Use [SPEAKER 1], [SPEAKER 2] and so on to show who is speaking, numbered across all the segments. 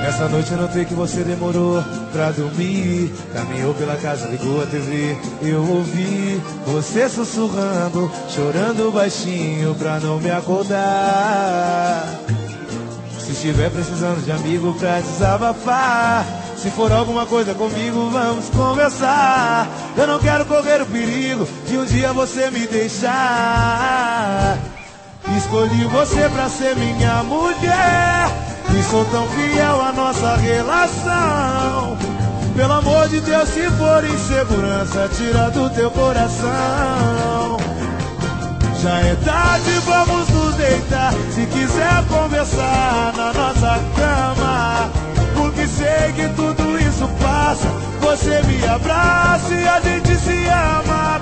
[SPEAKER 1] Essa noite eu notei que você demorou pra dormir. Caminhou pela casa, ligou a TV. Eu ouvi você sussurrando, chorando baixinho pra não me acordar. Se estiver precisando de amigo pra desabafar, se for alguma coisa comigo, vamos conversar. Eu não quero correr o perigo de um dia você me deixar. Escolhi você pra ser minha mulher e sou tão fiel à nossa relação. Pelo amor de Deus, se for insegurança, tira do teu coração. Já é tarde, vamos nos deitar. Se quiser conversar na nossa cama, porque sei que tudo isso passa. Você me abraça e a gente se ama.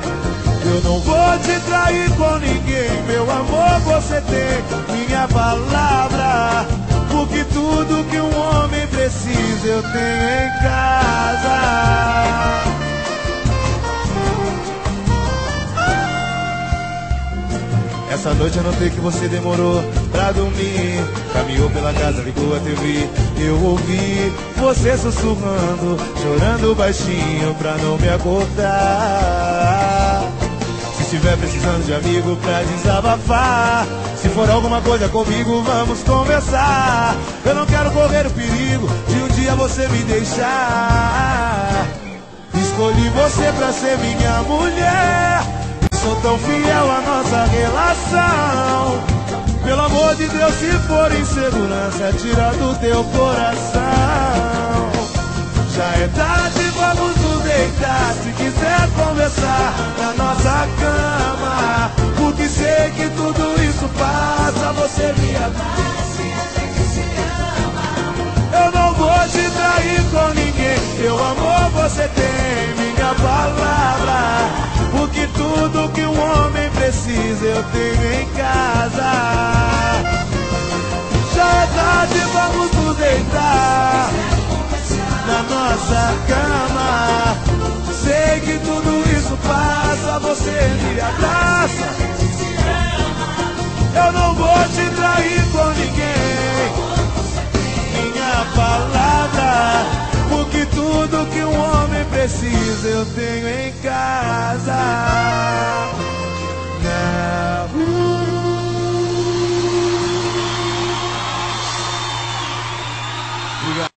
[SPEAKER 1] Eu não vou te trair com ninguém, meu amor, você tem minha palavra. Porque tudo que um homem precisa eu tenho em casa. Essa noite eu notei que você demorou pra dormir. Caminhou pela casa, ligou a TV. Eu ouvi você sussurrando, chorando baixinho pra não me acordar. Se estiver precisando de amigo pra desabafar, se for alguma coisa comigo, vamos conversar. Eu não quero correr o perigo de um dia você me deixar. Escolhi você pra ser minha mulher, sou tão fiel à nossa relação. Pelo amor de Deus, se for insegurança, tira do teu coração. Já é tarde, vamos nos deitar. Se quiser conversar na nossa cama, porque sei que tudo isso passa. Você me abraça e a gente se ama. Eu não vou te trair com ninguém, meu amor, você tem minha palavra. Porque tudo que um homem precisa eu tenho em casa. Já é tarde, vamos nos deitar na nossa cama. Sei que tudo isso passa, você me abraça. Eu não vou te trair com ninguém, minha palavra. Porque tudo que um homem precisa eu tenho em casa. Obrigado.